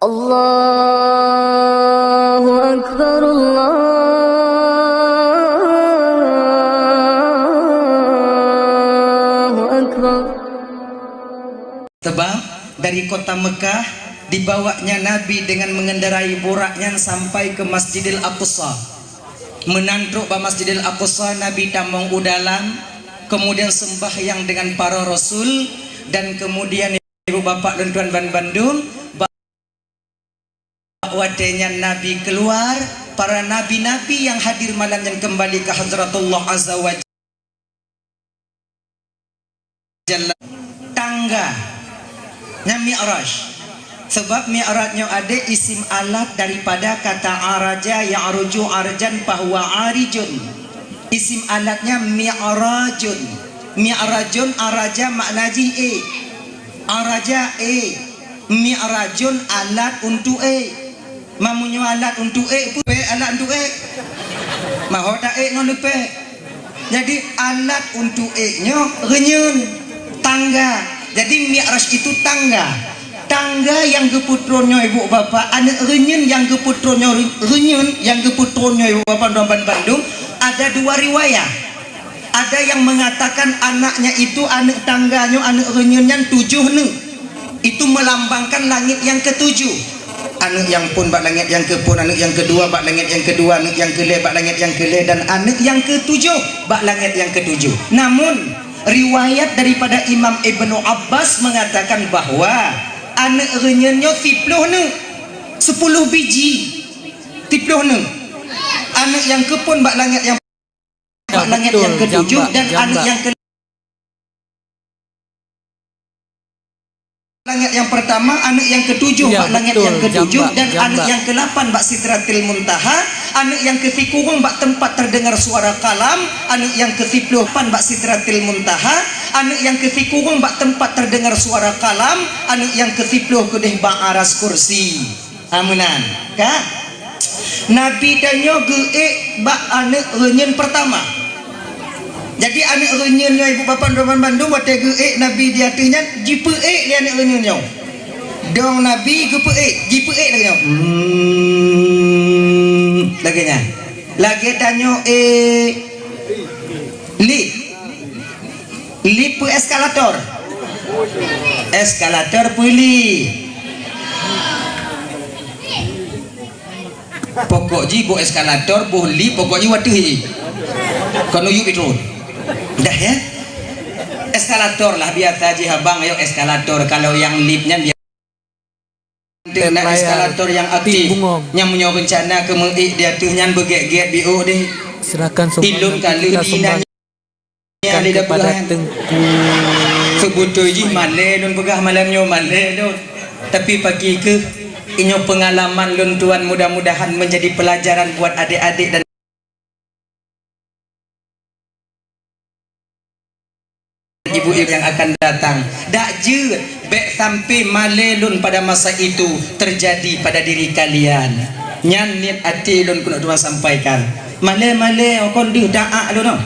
Allahu Akbar, Allahu Akbar. Sebab dari kota Mekah dibawanya Nabi dengan mengendarai buraknya sampai ke Masjidil Aqsa. Menanduk ke Masjidil Aqsa, Nabi tamong udalan, kemudian sembahyang dengan para rasul, dan kemudian ibu bapak dan tuan ban Bandung wadenya Nabi keluar, para nabi-nabi yang hadir malam yang kembali ke Hadratullah Azza wa Jalla. Tangga nya Mi'raj, sebab Mi'rajnya ada isim alat daripada kata araja ya'ruju arjan bahwa arijun. Isim alatnya Mi'rajun. Mi'rajun araja maknaji araja Mi'rajun alat untuk mamunyo alat untuk pun alat untuk maho tak ngono pe. Jadi alat untuk nya renyun tangga. Jadi Mi'raj itu tangga yang keputronyo ibu bapak anak renyun yang keputronyo renyun yang keputronyo ibu bapak Domban Bandung. Ada dua riwayat. Ada yang mengatakan anaknya itu anak tangganya anak renyunnya 7 nih. Itu melambangkan langit yang ketujuh. Anak yang pun bak langit yang kepun, anak yang kedua bak langit yang kedua, anak yang kele bak langit yang kele, dan anak yang ketujuh bak langit yang ketujuh. Namun riwayat daripada Imam Ibnu Abbas mengatakan bahwa anak renyonyo 10 biji 10 anak yang kepun bak langit yang ketujuh, dan anak yang ke langit yang pertama, anak yang ketujuh bak langit yang ketujuh, dan anak yang ke-8 bak Sidratil Muntaha, anak yang ke-10 bak tempat terdengar suara kalam, anak yang ke-10 bak Sidratil Muntaha, anak yang ke-10 bak tempat terdengar suara kalam, anak yang ke-10 kedeh bak aras kursi. Amunan ka Nabi danyo ge bak anak renyun pertama. Jadi anak renyunnya ibu bapak Domban Bandung wate ge Nabi dia tunya jipe dia anak renyunnya. Dong Nabi gepe jipe lagi nya. Lagi nya. Lagi tanyo li pu eskalator. Eskalator puli. Pokok ji bo eskalator boleh pokoknya wate hi. Kono yuk itu. Dah ya, eskalator lah biasa aja habang. Ayo eskalator, kalau yang liftnya biar dengan eskalator yang aktif yang punya rencana ke meik dia tuh nyan begek-gek bio deh. Serahkan ilun kali dinanya lidah kepada Tengku sebutu ji male don pegah malamnya male don, tapi pagi ke inyo pengalaman lun tuan, mudah-mudahan menjadi pelajaran buat adik-adik dan ibu-ibu yang akan datang. Dak je bek sampai malelun pada masa itu terjadi pada diri kalian. Nyan niat ati lun kuno tuan sampaikan. Male okon di da'a lu no.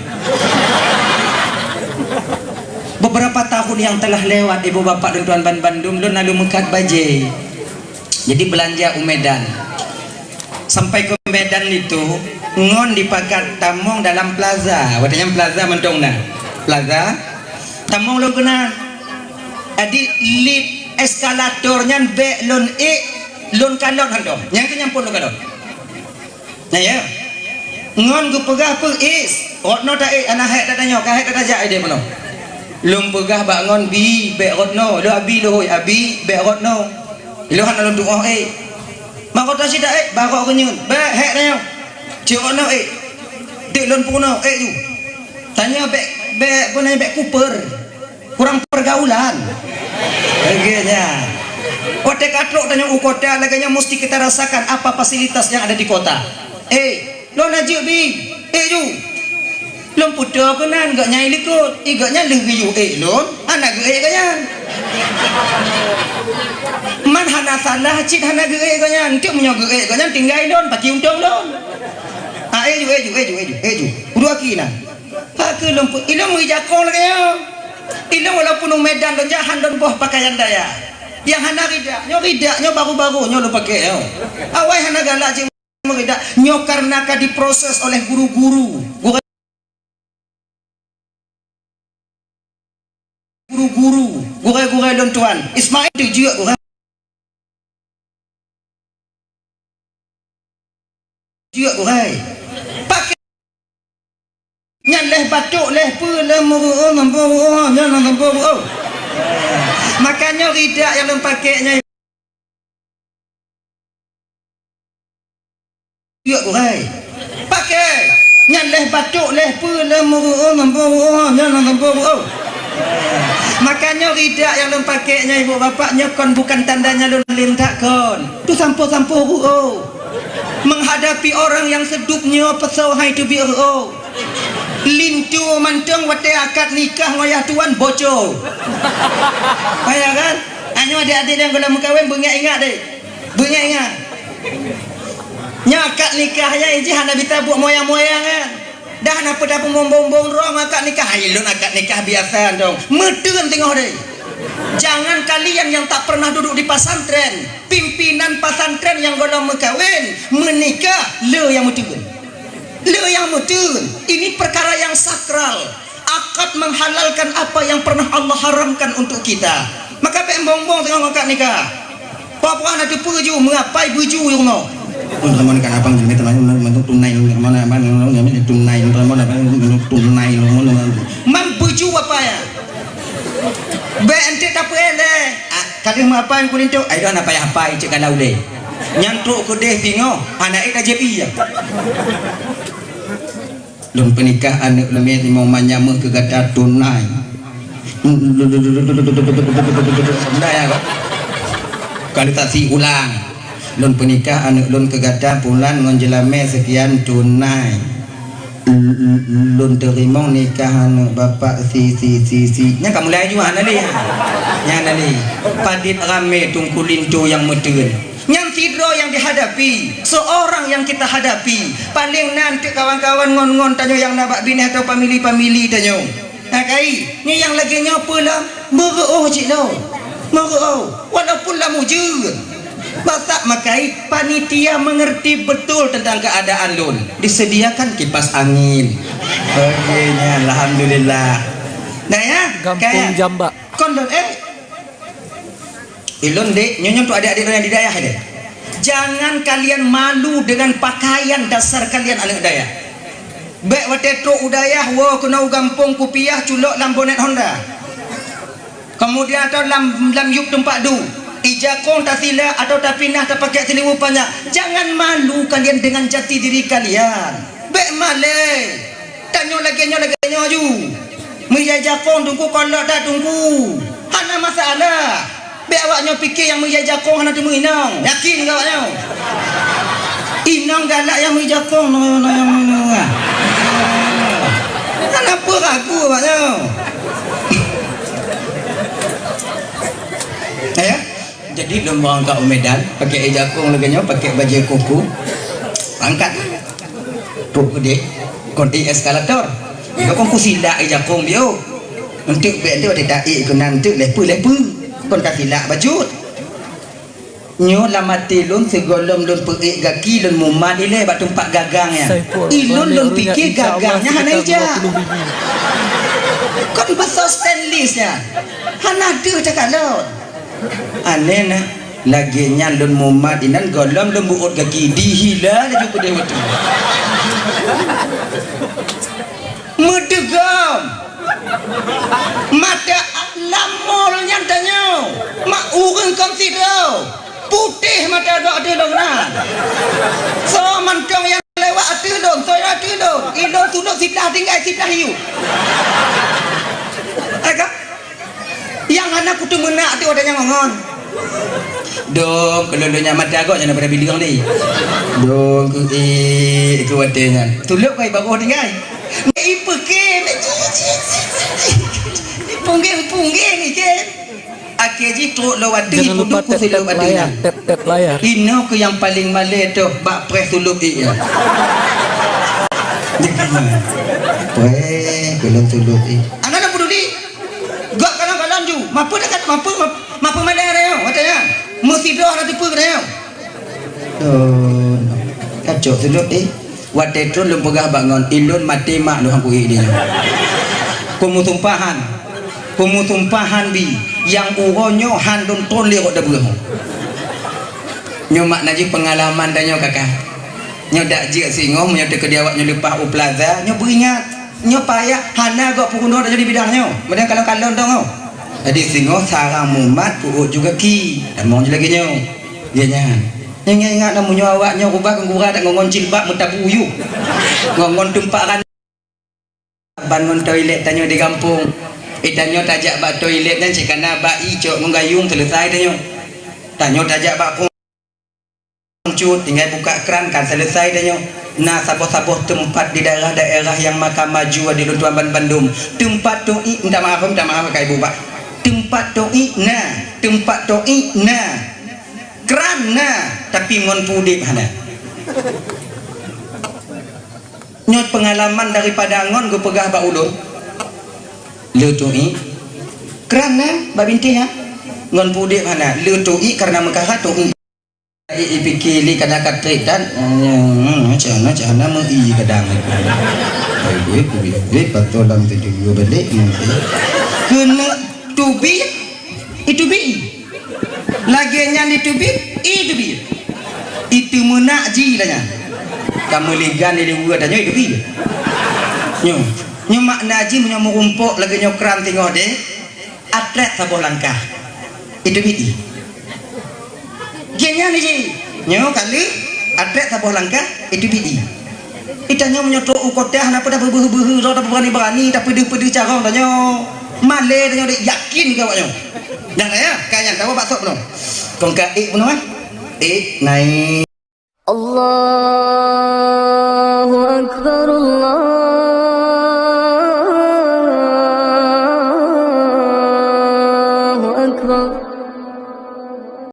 Beberapa tahun yang telah lewat ibu bapak dan tuan ban Bandung lun lalu mekat baje. Jadi belanja Medan. Sampai ke Medan itu ngon dipakat tamong dalam plaza. Wadanya plaza mentong nah. Plaza tamong lo kena adi lift eskalatornya be lon lon kalon handom yang kenyampun lo kalon nah ya ngon gu pegah pe rotno ta anak hek datanya ka hek dataja ide mono lum pegah bak ngon bi be rotno lo abi lo hoi abi be rotno lo han lo doa makota sida barok kenyun be hek datanya ci rotno dik lon puno ju tanya be punai be Cooper kurang pergaulan bagainya kota katrok tanya kota laganya mesti kita rasakan apa fasilitas yang ada di kota. Lo najib bi ju lom putra kenan gak nyai likut igaknya legi ju lon anak ge ganyan man hana salah cit hana ge ganyan ke menyo ge ganyan tinggal lon paki untung lon ju dua kina ke lompu ilmu ijakong lagi ya ilmu walaupun Medan dan jahan dan buah pakaian daya Yang hana ridak nyo baru-baru nyo lo pakai yo. Awai hana galak cing ridak nyo karena ka diproses oleh guru-guru guru-guru don tuan Ismail tu juga gurai pakai nyan leh batuk leh pu leh muru makanya ridak yang lo pakainya juga gurai pakai nyan leh batuk leh pu leh muru makanya ridak yang lo pakainya ibu bapaknya kon bukan tandanya lo lintak kon tu sampo-sampo menghadapi orang yang sedupnya pesau hai tu biar lintu mantong wate akad nikah ngoyah tuan bocor payah kan hanya adik-adik yang kalau mengkawin ingat deh ingat akad nikahnya iji hana bitabuk moyang-moyang kan dah napa dah pembombong rong akad nikah hailun akad nikah biasa dong medun tengok deh. Jangan kalian yang tak pernah duduk di pesantren, pimpinan pesantren yang golong mengkawin, menikah, le yang mutun. Ini perkara yang sakral. Akad menghalalkan apa yang pernah Allah haramkan untuk kita. Maka pembong-bong tengok akad nikah. Apa-apa nak dipuju, mengapai buju yang no. Teman kan abang jadi teman tunai mana tunai membuju apa ya? Bente tak boleh. Kadang apa yang kulit tu? Ayo nak apa cek kalau deh. Nyantruk ke deh tengok anak itu JP ya. Lom penikah anak lemah mau manyama ke kata tunai. Sudah ya kok. Kalau tak si ulang. Lom penikah anak lom ke kata bulan ngonjelame sekian tunai. Lun terima nikah anak bapak si nya kamu mulai juga nali padit rame tungkulin tu yang medun yang tidro yang dihadapi seorang yang kita hadapi paling nanti kawan-kawan ngon-ngon tanyo yang nabak bini atau pamili tanyo kai ni yang lagi nyopo lah mereuh cik lo mereuh walaupun lah mujud batak makai panitia mengerti betul tentang keadaan lun disediakan kipas angin bagainya alhamdulillah nah ya Kampung Jambak kondon ilun dek nyonya untuk adik-adik yang di daerah deh jangan kalian malu dengan pakaian dasar kalian anak daerah baik watetro udayah wo kena gampung kupiah culok lambonet Honda kemudian atau lam yuk tempat du ijakong tak sila atau tak pinah tak pakai seliwu banyak jangan malu kalian dengan jati diri kalian baik malai tanyo lagi ju menjajakong tunggu kolok dah tunggu hana masalah baik awaknya fikir yang menjajakong hana temu inang yakin ke awaknya inang galak yang menjajakong no yang mana kenapa ragu awaknya ya jadi belum berangkat Medan pakai ejakong lagi pakai baju kuku angkat puk gede kon eskalator dia kon kusila ejakong dia untuk benda ada dai kon nanti lepu kon tak silak baju nyo lamati lun segolom lun peik gaki lun mumat ile bak tumpak gagangnya ilun lun pikir gagangnya hana ija kon besar stainlessnya hana ada cakap lun aneh na lagi nyalun mumat inan golom lembuut kaki dihila laju pada waktu medegam mata lamol nyantanya mak urang kam sidau putih mata ada dong so mantong yang lewat atu dong saya atu dong idong tuduk sitah tinggal sitah hiu agak yang anak kutu menak tu adanya ngongon dong kelulunya mata agak jangan pada bilang ni dong ku watenya tuluk kai bago tinggal ni peke pungging ni ke akeji tu lawati kudu ku silap adanya tap layar ino ke yang paling malai tu bak pres tuluk dia belum tuluk anak nak peduli gak kalang-kalang ju mampu dekat mampu mana reo wate mesti dah ada tipu dah. Kacau sulut watetron lu pegah bangun indon mati mak lu hangku dia. Kumutumpahan bi yang uronyo handon ton le kok dah belum. Nyo mak naji pengalaman dan nyo kakak. Nyo dak jik singoh nyo de kediawak nyo lepas u plaza nyo beringat nyo payah hana gok pukuno dak jadi bidangnya. Kemudian kalau dong. Jadi singoh sarang mumat puuk juga ki. Dan mau lagi nyo. Dia nya. Nyo ingat namu nyo awak nyo kubah kengura dak ngongon cilbak mutabuyu. Ngongon tumpakan bangun toilet tanyo di kampung. Tanyo tajak bak toilet dan cikana bak icok menggayung selesai tanyo. Tanyo tajak bak cut tinggal buka keran kan selesai tanyo. Nah saboh-saboh tempat di daerah-daerah yang makan maju di Lutuan Bandung. Tempat doi minta maaf kak ibu pak. Tempat doi nah keran nah tapi ngon pudip hana. Nyot pengalaman daripada ngon gue pegah bak ulun. Lutui kerana babinti ha ngon pudip hana lutui karena mekah tui ipikili kana katrik dan macam mau i kadang gue patolang tu juga balik kena tubi itu bi lagi nyan itu bi itu munaji lahnya kamu ligan di gua tanya itu bi nyo mak naji punya merumpuk lagi nyo keram tengok deh atlet sabuh langkah itu biti genya ni nyo kali atlet sabuh langkah itu biti itanya punya tok ukoteh kenapa dah berbuh-buh dah berani tak pedih-pedih carong tanya male tanya dek yakin ke awaknya dah ya kaya tahu pak sok belum kong ka pun kan naik Allahu Akbar Allahu Akbar